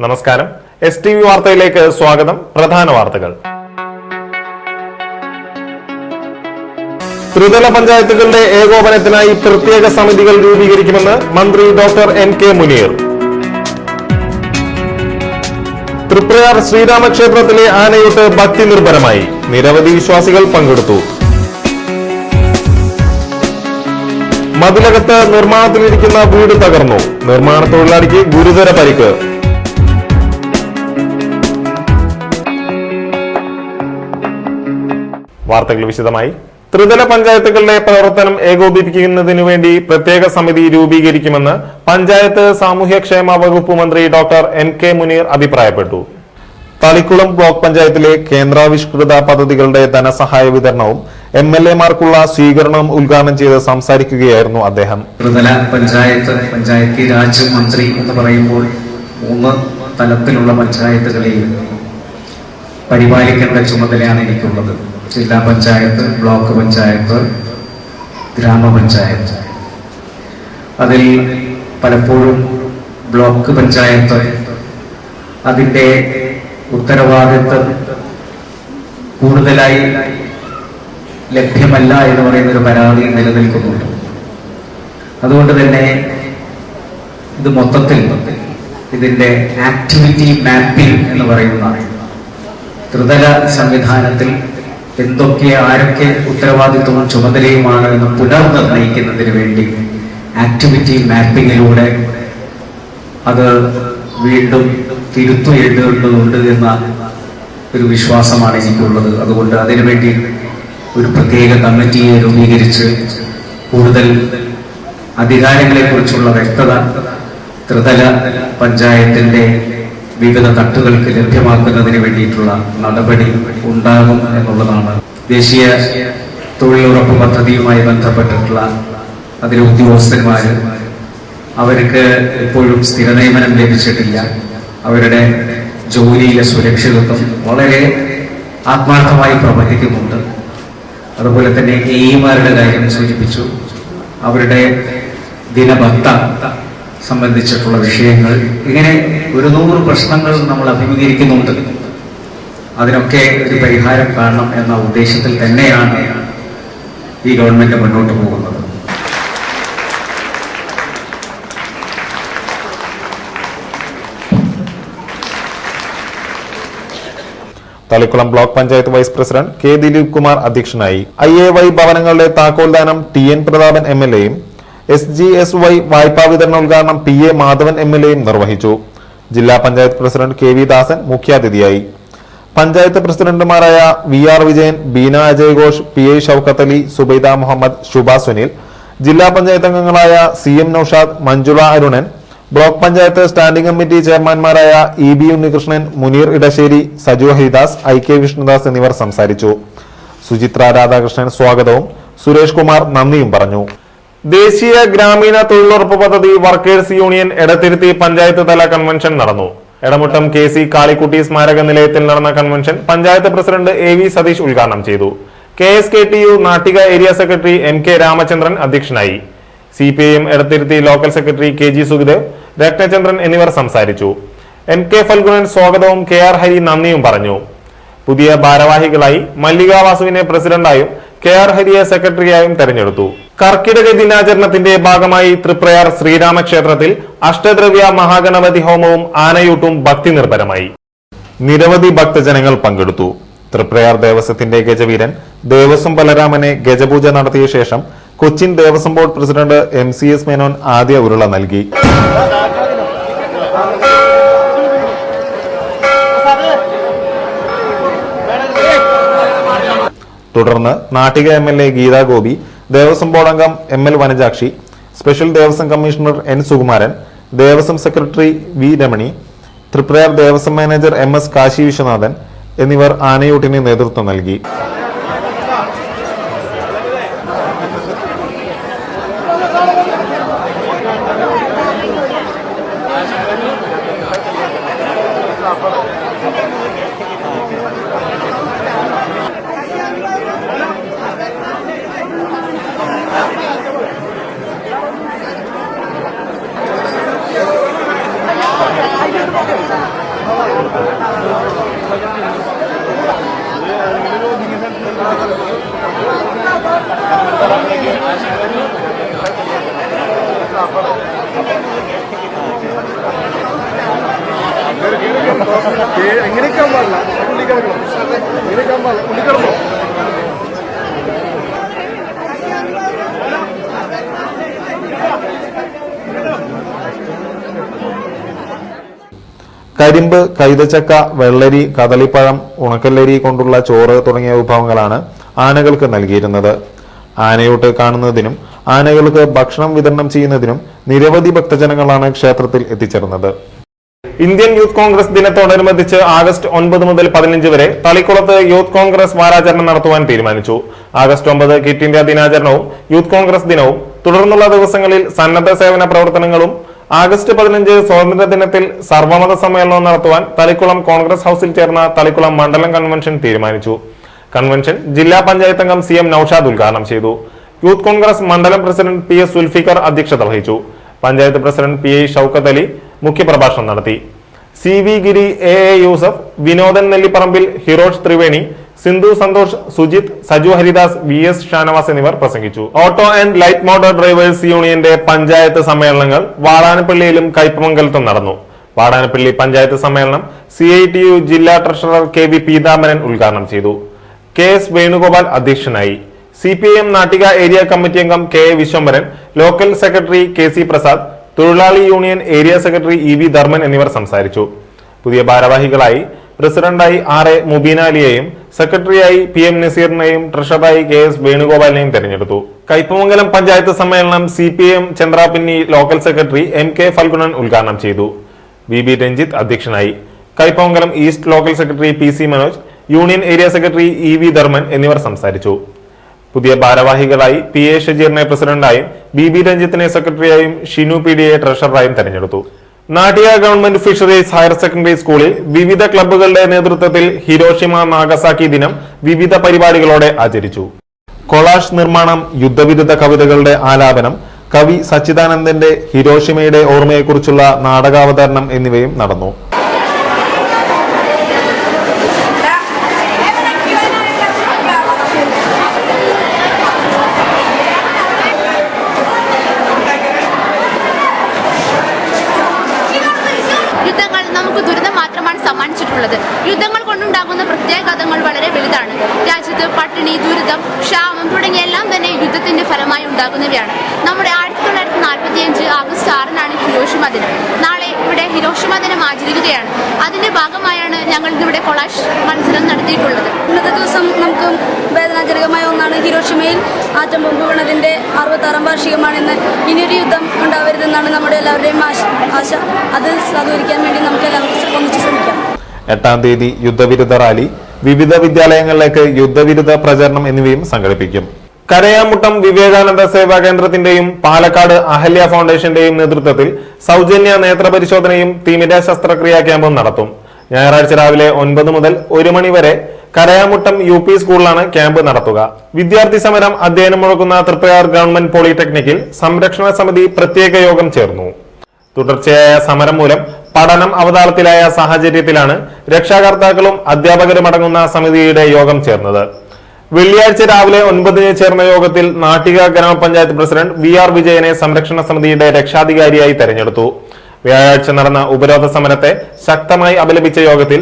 നമസ്കാരം. STV വാർത്തയിലേക്ക് സ്വാഗതം. പ്രധാന വാർത്തകൾ. ത്രിതല പഞ്ചായത്തുകളുടെ ഏകോപനത്തിനായി പ്രത്യേക സമിതികൾ രൂപീകരിക്കുമെന്ന് മന്ത്രി ഡോക്ടർ NK മുനീർ. തൃപ്രയാർ ശ്രീരാമക്ഷേത്രത്തിലെ ആനയൂട്ട് ഭക്തി നിർഭരമായി. നിരവധി വിശ്വാസികൾ പങ്കെടുത്തു. മതിലകത്ത് നിർമ്മാണത്തിലിരിക്കുന്ന വീട് തകർന്നു. നിർമ്മാണ തൊഴിലാളിക്ക് ഗുരുതര പരിക്ക്. വാർത്തകൾ വിശദമായി. ത്രിതല പഞ്ചായത്തുകളുടെ പ്രവർത്തനം ഏകോപിപ്പിക്കുന്നതിനു വേണ്ടി പ്രത്യേക സമിതി രൂപീകരിക്കുമെന്ന് പഞ്ചായത്ത് സാമൂഹ്യക്ഷേമ വകുപ്പ് മന്ത്രി ഡോക്ടർ NK മുനീർ അഭിപ്രായപ്പെട്ടു. തളിക്കുളം ബ്ലോക്ക് പഞ്ചായത്തിലെ കേന്ദ്രാവിഷ്കൃത പദ്ധതികളുടെ ധനസഹായ വിതരണവും MLA-മാർക്കുള്ള സ്വീകരണവും ഉദ്ഘാടനം ചെയ്ത് സംസാരിക്കുകയായിരുന്നു അദ്ദേഹം. ത്രിതല പഞ്ചായത്ത് രാജ് മന്ത്രി എന്ന് പറയുമ്പോൾ 3 തലത്തിലുള്ള പഞ്ചായത്തുകളെയും പരിപാലിക്കേണ്ട ചുമതലയാണ് എനിക്കുള്ളത്. ജില്ലാ പഞ്ചായത്ത്, ബ്ലോക്ക് പഞ്ചായത്ത്, ഗ്രാമപഞ്ചായത്ത്. അതിൽ പലപ്പോഴും ബ്ലോക്ക് പഞ്ചായത്ത് അതിൻ്റെ ഉത്തരവാദിത്വം കൂടുതലായി ലഭ്യമല്ല എന്ന് പറയുന്നൊരു പരാതി നിലനിൽക്കുന്നുണ്ട്. അതുകൊണ്ട് തന്നെ ഇത് മൊത്തത്തിൽ ഇതിൻ്റെ ആക്ടിവിറ്റി മാപ്പിംഗ് എന്ന് പറയുന്ന ത്രിതല സംവിധാനത്തിൽ ആരൊക്കെ ഉത്തരവാദിത്വവും ചുമതലയുമാണ് എന്ന് പുനർനിർണയിക്കുന്നതിന് വേണ്ടി ആക്ടിവിറ്റി മാപ്പിങ്ങിലൂടെ അത് വീണ്ടും തിരുത്തു എഴുതേണ്ടതുണ്ട് എന്ന ഒരു വിശ്വാസമാണ് എനിക്കുള്ളത്. അതുകൊണ്ട് അതിനുവേണ്ടി ഒരു പ്രത്യേക കമ്മിറ്റിയെ രൂപീകരിച്ച് കൂടുതൽ അധികാരങ്ങളെക്കുറിച്ചുള്ള വ്യക്തത ത്രിതല പഞ്ചായത്തിന്റെ വിവിധ തട്ടുകൾക്ക് ലഭ്യമാക്കുന്നതിന് വേണ്ടിയിട്ടുള്ള നടപടി ഉണ്ടാകും എന്നുള്ളതാണ്. ദേശീയ തൊഴിലുറപ്പ് പദ്ധതിയുമായി ബന്ധപ്പെട്ടിട്ടുള്ള അതിലെ ഉദ്യോഗസ്ഥന്മാർ അവർക്ക് എപ്പോഴും സ്ഥിര നിയമനം ലഭിച്ചിട്ടില്ല. അവരുടെ ജോലിയിലെ സുരക്ഷിതത്വം വളരെ ആത്മാർത്ഥമായി പ്രവർത്തിക്കുന്നുണ്ട്. അതുപോലെ തന്നെ AE-മാരുടെ കാര്യം സൂചിപ്പിച്ചു. അവരുടെ ദിനഭത്ത സംബന്ധിച്ചിട്ടുള്ള വിഷയങ്ങൾ, ഇങ്ങനെ 100 പ്രശ്നങ്ങൾ നമ്മൾ അഭിമുഖീകരിക്കുന്നുണ്ട്. അതിനൊക്കെ ഒരു പരിഹാരം കാണണം എന്ന ഉദ്ദേശത്തിൽ തന്നെയാണ് ഈ ഗവൺമെന്റ് മുന്നോട്ട് പോകുന്നത്. Thalikulam block panchayat vice president K Dileep Kumar അധ്യക്ഷനായി. IAY ഭവനങ്ങളുടെ താക്കോൽദാനം TN പ്രതാപൻ MLA-യും SGSY വായ്പാ വിതരണ ഉദ്ഘാടനം PA മാധവൻ MLA-യും നിർവഹിച്ചു. ജില്ലാ പഞ്ചായത്ത് പ്രസിഡന്റ് KV ദാസൻ മുഖ്യാതിഥിയായി. പഞ്ചായത്ത് പ്രസിഡന്റുമാരായ VR വിജയൻ, ബീന അജയ് ഘോഷ്, PI ഷൌക്കത്ത് അലി, സുബൈദ മുഹമ്മദ്, ശുഭ സുനിൽ, ജില്ലാ പഞ്ചായത്ത് അംഗങ്ങളായ CM Naushad, Manjula Arunan, block panchayat standing committee ചെയർമാൻമാരായ EB ഉണ്ണികൃഷ്ണൻ, മുനീർ ഇടശ്ശേരി, സജു ഹരിദാസ്, IK വിഷ്ണുദാസ് എന്നിവർ സംസാരിച്ചു. സുചിത്ര രാധാകൃഷ്ണൻ സ്വാഗതവും സുരേഷ് കുമാർ നന്ദിയും പറഞ്ഞു. ദേശീയ ഗ്രാമീണ തൊഴിലുറപ്പ് പദ്ധതി വർക്കേഴ്സ് യൂണിയൻ എടത്തിരുത്തി പഞ്ചായത്ത് തല കൺവെൻഷൻ നടന്നു. എടമുട്ടം KC കാളിക്കുട്ടി സ്മാരക നിലയത്തിൽ നടന്ന convention panchayat president AV Satheesh ഉദ്ഘാടനം ചെയ്തു. KSKTU Nattika area secretary MK Ramachandran അധ്യക്ഷനായി. CPIM Edathiruthy local secretary KG Sukhadev, Ratnachandran എന്നിവർ സംസാരിച്ചു. NK ഫൽഗുനൻ സ്വാഗതവും KR ഹരി നന്ദിയും പറഞ്ഞു. പുതിയ ഭാരവാഹികളായി മല്ലിക വാസുവിനെ പ്രസിഡന്റായും KR ഹരിയെ സെക്രട്ടറിയായും തെരഞ്ഞെടുത്തു. കർക്കിടക ദിനാചരണത്തിന്റെ ഭാഗമായി തൃപ്രയാർ ശ്രീരാമക്ഷേത്രത്തിൽ അഷ്ടദ്രവ്യ മഹാഗണപതി ഹോമവും ആനയൂട്ടും ഭക്തി നിർഭരമായി. നിരവധി ഭക്തജനങ്ങൾ പങ്കെടുത്തു. തൃപ്രയാർ ദേവസ്വത്തിന്റെ ഗജവീരൻ ദേവസ്വം ബലരാമനെ ഗജപൂജ നടത്തിയ ശേഷം Cochin Devaswom board president MCS Menon ആദ്യ ഉരുള നൽകി. തുടർന്ന് നാട്ടിക MLA ഗീതാ ഗോപി, ദേവസ്വം ബോർഡ് അംഗം ML Vanajakshi, special Devaswom commissioner N Sukumaran, Devaswom secretary V Ramani, Triprayar Devaswom manager MS Kashi Viswanathan എന്നിവർ ആനയൂട്ടിന് നേതൃത്വം നൽകി. കരിമ്പ്, കൈതച്ചക്ക, വെള്ളരി, കദളിപ്പഴം, ഉണക്കല്ലരി കൊണ്ടുള്ള ചോറ് തുടങ്ങിയ വിഭവങ്ങളാണ് ആനകൾക്ക് നൽകിയിരുന്നത്. ആനയൂട്ട് കാണുന്നതിനും ആനകൾക്ക് ഭക്ഷണം വിതരണം ചെയ്യുന്നതിനും നിരവധി ഭക്തജനങ്ങളാണ് ക്ഷേത്രത്തിൽ എത്തിച്ചേർന്നത്. ഇന്ത്യൻ യൂത്ത് കോൺഗ്രസ് ദിനത്തോടനുബന്ധിച്ച് ആഗസ്റ്റ് 9 മുതൽ 15 വരെ തളിക്കുളത്ത് യൂത്ത് കോൺഗ്രസ് വാരാചരണം നടത്തുവാൻ തീരുമാനിച്ചു. ആഗസ്റ്റ് 9 കിറ്റ് ഇന്ത്യ ദിനാചരണവും യൂത്ത് കോൺഗ്രസ് ദിനവും, തുടർന്നുള്ള ദിവസങ്ങളിൽ സന്നദ്ധ സേവന പ്രവർത്തനങ്ങളും, ആഗസ്റ്റ് 15 സ്വാതന്ത്ര്യ ദിനത്തിൽ സർവമത സമ്മേളനവും നടത്തുവാൻ തളിക്കുളം കോൺഗ്രസ് ഹൌസിൽ ചേർന്ന തളിക്കുളം മണ്ഡലം കൺവെൻഷൻ തീരുമാനിച്ചു. കൺവെൻഷൻ ജില്ലാ പഞ്ചായത്ത് അംഗം CM നൌഷാദ് ഉദ്ഘാടനം ചെയ്തു. യൂത്ത് കോൺഗ്രസ് മണ്ഡലം പ്രസിഡന്റ് PS സുൽഫിക്കർ അധ്യക്ഷത വഹിച്ചു. പഞ്ചായത്ത് പ്രസിഡന്റ് PI ഷൌക്കത്ത് അലി മുഖ്യപ്രഭാഷണം നടത്തി. CV ഗിരി, AA യൂസഫ്, വിനോദൻ നെല്ലിപ്പറമ്പിൽ, ഹിരോഷ് ത്രിവേണി, സിന്ധു സന്തോഷ്, സുജിത്, സജു ഹരിദാസ്, VS ഷാനവാസ് എന്നിവർ പ്രസംഗിച്ചു. Auto and light motor drivers യൂണിയന്റെ പഞ്ചായത്ത് സമ്മേളനങ്ങൾ വാടാനപ്പള്ളിയിലും കയ്പമംഗലത്തും നടന്നു. വാടാനപ്പള്ളി പഞ്ചായത്ത് സമ്മേളനം CITU ജില്ലാ ട്രഷറർ KV പീതാംബരൻ ഉദ്ഘാടനം ചെയ്തു. KS വേണുഗോപാൽ അധ്യക്ഷനായി. CPIM നാട്ടിക ഏരിയ കമ്മിറ്റി അംഗം KA Viswambharan, local secretary KC Prasad, തൊഴിലാളി union area secretary EV Dharman എന്നിവർ സംസാരിച്ചു. പുതിയ ഭാരവാഹികളായി പ്രസിഡന്റായി RA മുബീന അലിയെയും സെക്രട്ടറിയായി PM നസീറിനെയും ട്രഷററായി KS വേണുഗോപാലിനെയും തെരഞ്ഞെടുത്തു. കയ്പമംഗലം പഞ്ചായത്ത് സമ്മേളനം CPIM Chandrapinni local secretary MK Phalgunan ഉദ്ഘാടനം ചെയ്തു. VB രഞ്ജിത്ത് അധ്യക്ഷനായി. Kaipamangalam east local secretary PC Manoj, union area secretary EV Dharman എന്നിവർ സംസാരിച്ചു. പുതിയ ഭാരവാഹികളായി PA ഷജീറിനെ പ്രസിഡന്റായും BB രഞ്ജിത്തിനെ സെക്രട്ടറിയായും ഷിനു PDയെ ട്രഷററായും തെരഞ്ഞെടുത്തു. നാട്ടിയ ഗവൺമെന്റ് ഫിഷറീസ് ഹയർ സെക്കൻഡറി സ്കൂളിൽ വിവിധ ക്ലബ്ബുകളുടെ നേതൃത്വത്തിൽ ഹിരോഷിമ നാഗസാക്കി ദിനം വിവിധ പരിപാടികളോടെ ആചരിച്ചു. കൊളാഷ് നിർമ്മാണം, യുദ്ധവിരുദ്ധ കവിതകളുടെ ആലാപനം, കവി സച്ചിദാനന്ദന്റെ ഹിരോഷിമയുടെ ഓർമ്മയെക്കുറിച്ചുള്ള നാടകാവതരണം എന്നിവയും നടന്നു. യുദ്ധങ്ങൾ കൊണ്ടുണ്ടാകുന്ന പ്രത്യാഘാതങ്ങൾ വളരെ വലുതാണ്. രാജ്യത്ത് പട്ടിണി, ദുരിതം, ക്ഷാമം തുടങ്ങിയ എല്ലാം തന്നെ യുദ്ധത്തിന്റെ ഫലമായി ഉണ്ടാകുന്നവയാണ്. നമ്മുടെ 1945 ആഗസ്റ്റ് 6 ഹിരോഷിമ ദിനം. നാളെ ഇവിടെ ഹിരോഷിമ ദിനം ആചരിക്കുകയാണ്. അതിന്റെ ഭാഗമായാണ് ഞങ്ങൾ ഇവിടെ കൊളാഷ് മത്സരം നടത്തിയിട്ടുള്ളത്. ഇന്നത്തെ ദിവസം നമുക്ക് വേദനാജനകമായ ഒന്നാണ്. ഹിരോഷിമയിൽ ആറ്റം ബോംബ് വീണതിന്റെ 66ാം വാർഷികമാണെന്ന്. ഇനിയൊരു യുദ്ധം ഉണ്ടാവരുതെന്നാണ് നമ്മുടെ എല്ലാവരുടെയും ആശ. അത് സാധൂകരിക്കാൻ വേണ്ടി നമുക്ക് എല്ലാവർക്കും ഒന്നിച്ച് ശ്രമിക്കാം. 8-ാം തീയതി യുദ്ധവിരുദ്ധ റാലി, വിവിധ വിദ്യാലയങ്ങളിലേക്ക് യുദ്ധവിരുദ്ധ പ്രചരണം എന്നിവയും സംഘടിപ്പിക്കും. കരയാമുട്ടം വിവേകാനന്ദ സേവാ കേന്ദ്രത്തിന്റെയും പാലക്കാട് അഹല്യ ഫൗണ്ടേഷന്റെയും നേതൃത്വത്തിൽ സൗജന്യ നേത്ര പരിശോധനയും തിമിര ശസ്ത്രക്രിയാ ക്യാമ്പും നടത്തും. ഞായറാഴ്ച രാവിലെ 9 മുതൽ 1 മണി വരെ കരയാമുട്ടം UP സ്കൂളിലാണ് ക്യാമ്പ് നടത്തുക. വിദ്യാർത്ഥി സമരം അധ്യയനം മുടക്കുന്ന തൃപ്പയാർ ഗവൺമെന്റ് പോളിടെക്നിക്കിൽ സംരക്ഷണ സമിതി പ്രത്യേക യോഗം ചേർന്നു. തുടർച്ചയായ സമരം മൂലം പഠനം അവതാളത്തിലായ സാഹചര്യത്തിലാണ് രക്ഷാകർത്താക്കളും അധ്യാപകരും അടങ്ങുന്ന സമിതിയുടെ യോഗം ചേർന്നത്. വെള്ളിയാഴ്ച രാവിലെ 9 ചേർന്ന യോഗത്തിൽ നാട്ടിക ഗ്രാമപഞ്ചായത്ത് പ്രസിഡന്റ് VR വിജയനെ സംരക്ഷണ സമിതിയുടെ രക്ഷാധികാരിയായി തെരഞ്ഞെടുത്തു. വ്യാഴാഴ്ച നടന്ന ഉപരോധ സമരത്തെ ശക്തമായി അപലപിച്ച യോഗത്തിൽ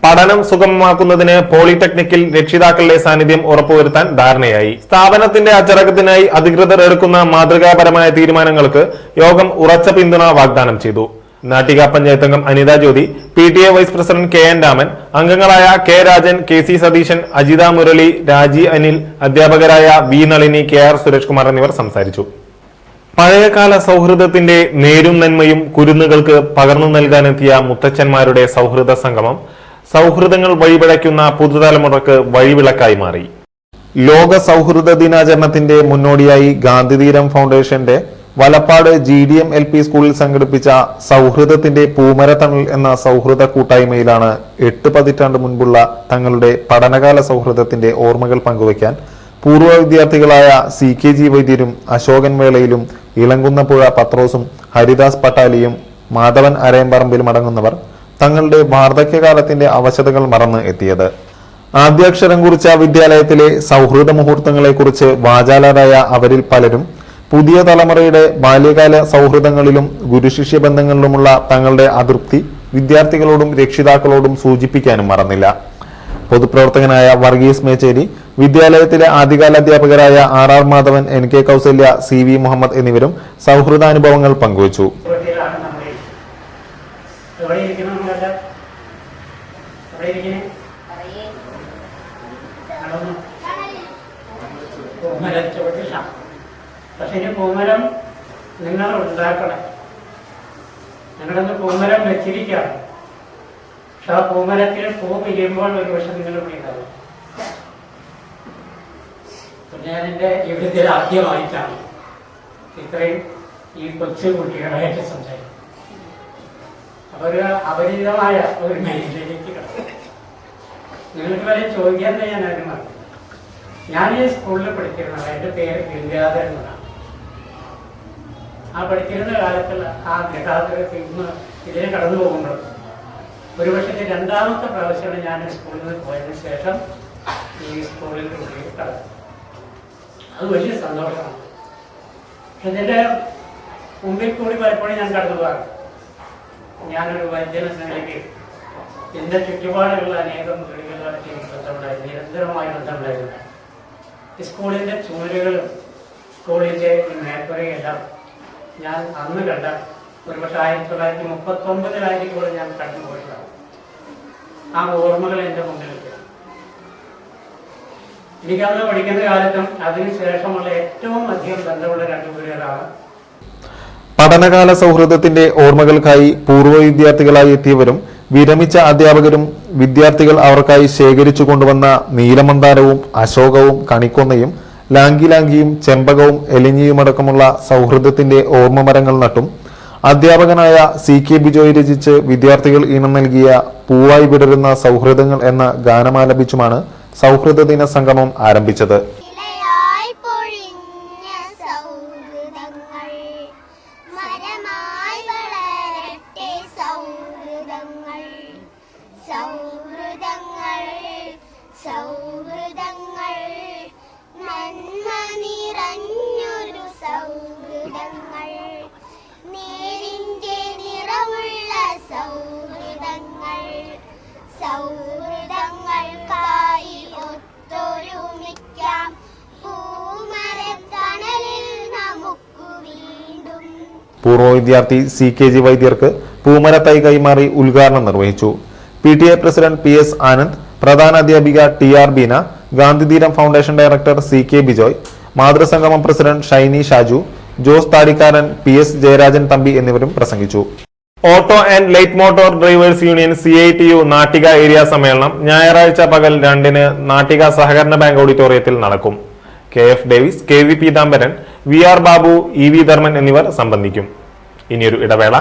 പഠനം സുഗമമാക്കുന്നതിന് പോളിടെക്നിക്കിൽ രക്ഷിതാക്കളുടെ സാന്നിധ്യം ഉറപ്പുവരുത്താൻ ധാരണയായി. സ്ഥാപനത്തിന്റെ അച്ചടക്കത്തിനായി അധികൃതർ എടുക്കുന്ന മാതൃകാപരമായ തീരുമാനങ്ങൾക്ക് യോഗം ഉറച്ച പിന്തുണ വാഗ്ദാനം ചെയ്തു. നാട്ടിക പഞ്ചായത്ത് അംഗം Anitha Jyothi, PTA vice president KN Raman, അംഗങ്ങളായ K രാജൻ, KC സതീശൻ, അജിത മുരളി, രാജി അനിൽ, അധ്യാപകരായ V നളിനി, KR സുരേഷ് കുമാർ എന്നിവർ സംസാരിച്ചു. പഴയകാല സൗഹൃദത്തിന്റെ നേരും നന്മയും കുരുന്നുകൾക്ക് പകർന്നു നൽകാനെത്തിയ മുത്തച്ഛന്മാരുടെ സൗഹൃദ സംഗമം സൗഹൃദങ്ങൾ വഴിപിഴയ്ക്കുന്ന പുതുതലമുറക്ക് വഴിവിളക്കായി മാറി. ലോക സൗഹൃദ ദിനാചരണത്തിന്റെ മുന്നോടിയായി ഗാന്ധിതീരം ഫൗണ്ടേഷന്റെ വലപ്പാട് GDM LP സ്കൂളിൽ സംഘടിപ്പിച്ച സൗഹൃദത്തിന്റെ പൂമരത്തണൽ എന്ന സൗഹൃദ കൂട്ടായ്മയിലാണ് 8 പതിറ്റാണ്ട് മുൻപുള്ള തങ്ങളുടെ പഠനകാല സൗഹൃദത്തിന്റെ ഓർമ്മകൾ പങ്കുവയ്ക്കാൻ പൂർവ്വ വിദ്യാർത്ഥികളായ CKG വൈദ്യരും അശോകൻ വേളയിലും ഇളങ്കുന്നപ്പുഴ പത്രോസും ഹരിദാസ് പട്ടാലിയും മാധവൻ അരയമ്പറമ്പിലും അടങ്ങുന്നവർ തങ്ങളുടെ വാർദ്ധക്യകാലത്തിന്റെ അവശതകൾ മറന്ന് എത്തിയത്. ആദ്യാക്ഷരം കുറിച്ച വിദ്യാലയത്തിലെ സൗഹൃദ മുഹൂർത്തങ്ങളെക്കുറിച്ച് വാചാലരായ അവരിൽ പലരും പുതിയ തലമുറയുടെ ബാല്യകാല സൗഹൃദങ്ങളിലും ഗുരുശിഷ്യ ബന്ധങ്ങളിലുമുള്ള തങ്ങളുടെ അതൃപ്തി വിദ്യാർത്ഥികളോടും രക്ഷിതാക്കളോടും സൂചിപ്പിക്കാനും മറന്നില്ല. പൊതുപ്രവർത്തകനായ വർഗീസ് മേച്ചേരി, വിദ്യാലയത്തിലെ ആദ്യകാല അധ്യാപകരായ RR Madhavan, NK Kausalya, CV Muhammad എന്നിവരും സൗഹൃദാനുഭവങ്ങൾ പങ്കുവച്ചു. പക്ഷെ ഇനി പൂമരം നിങ്ങൾ ഉണ്ടാക്കണം. ഞങ്ങളൊന്ന് പൂമരം വെച്ചിരിക്കുകയാണ്. പക്ഷെ ആ പൂമരത്തിൽ പൂ പിരിയുമ്പോൾ ഒരു വർഷം നിങ്ങൾ വിളിക്കാറുണ്ട്. ഞാൻ എൻ്റെ ജീവിതത്തിൽ ആദ്യമായിട്ടാണ് ഇത്രയും ഈ കൊച്ചു കുട്ടികളായിട്ട് സംസാരിക്കുന്നത്. അപ്പോൾ ഒരു അപരിചിതമായ ഒരു മേഖലയിലേക്ക് കിടക്കും. നിങ്ങൾക്ക് വരെ ചോദിക്കാൻ ഞാൻ ആരും പറഞ്ഞു. ഞാൻ ഈ സ്കൂളിൽ പഠിച്ചിരുന്നത്, എൻ്റെ പേര് ഗംഗാധരൻ എന്നാണ്. ആ പഠിച്ചിരുന്ന കാലത്തുള്ള ആ ഗതാഗതത്തിൽ ഇന്ന് ഇതിനെ കടന്നു പോകുമ്പോൾ ഒരു പക്ഷേ രണ്ടാമത്തെ പ്രാവശ്യമാണ് ഞാൻ സ്കൂളിൽ നിന്ന് പോയതിനു ശേഷം ഈ സ്കൂളിൽ കടന്നു. അത് വലിയ സന്തോഷമാണ്. പക്ഷെ ഇതിൻ്റെ മുമ്പിൽ കൂടി പലപ്പോഴും ഞാൻ കടന്നു പോകാറുണ്ട്. ഞാനൊരു വൈദ്യനത്തിലേക്ക് എൻ്റെ ചുറ്റുപാടുള്ള അനേകം വീടുകളിലൊക്കെ എനിക്ക് ബന്ധമുണ്ടായിരുന്നു, നിരന്തരമായ ബന്ധമുണ്ടായിരുന്നു. സ്കൂളിൻ്റെ ചുമരുകളും സ്കൂളിൻ്റെ മേൽപ്പുറയെല്ലാം ഞാൻ അന്ന് കണ്ട ഒരുപക്ഷെ 1939 ഞാൻ കടന്നു പോയിട്ടാണ്. ആ ഓർമ്മകൾ എൻ്റെ മുന്നിലുണ്ട്. എനിക്കന്ന് പഠിക്കുന്ന കാലത്തും അതിനുശേഷമുള്ള ഏറ്റവും അധികം ബന്ധമുള്ള രണ്ട് വീടുകളാണ്. പഠനകാല സൗഹൃദത്തിന്റെ ഓർമ്മകൾക്കായി പൂർവ്വ വിദ്യാർത്ഥികളായി എത്തിയവരും വിരമിച്ച അധ്യാപകരും വിദ്യാർത്ഥികൾ അവർക്കായി ശേഖരിച്ചു കൊണ്ടുവന്ന നീലമന്ദാരവും അശോകവും കണിക്കൊന്നയും ലാങ്കിലാങ്കിയും ചെമ്പകവും എലിഞ്ഞിയുമടക്കമുള്ള സൗഹൃദത്തിന്റെ ഓർമ്മമരങ്ങൾ നട്ടും അധ്യാപകനായ CK ബിജോയ് രചിച്ച് വിദ്യാർത്ഥികൾ ഈണം നൽകിയ പൂവായി വിടരുന്ന സൗഹൃദങ്ങൾ എന്ന ഗാനമാലപിച്ചുമാണ് സൗഹൃദ ദിന സംഗമം ആരംഭിച്ചത്. പൂർവ്വ വിദ്യാർത്ഥി CKG വൈദ്യർക്ക് പൂമരത്തൈ കൈമാറി ഉദ്ഘാടനം നിർവഹിച്ചു. PTA പ്രസിഡന്റ് PS ആനന്ദ്, പ്രധാന അധ്യാപിക TR Beena, Gandhitheeram foundation director CK Bijoy, മാതൃസംഗമം പ്രസിഡന്റ് ഷൈനി ഷാജു, ജോസ് താടിക്കാരൻ, PS ജയരാജൻ തമ്പി എന്നിവരും പ്രസംഗിച്ചു. Auto and light motor drivers union CITU Nattika area സമ്മേളനം ഞായറാഴ്ച പകൽ 2-ന് നാട്ടിക സഹകരണ ബാങ്ക് ഓഡിറ്റോറിയത്തിൽ നടക്കും. KF Davis, KV Peethambaran, VR Babu, EV Dharman എന്നിവർ സംബന്ധിക്കും. ഇനിയൊരു ഇടവേള.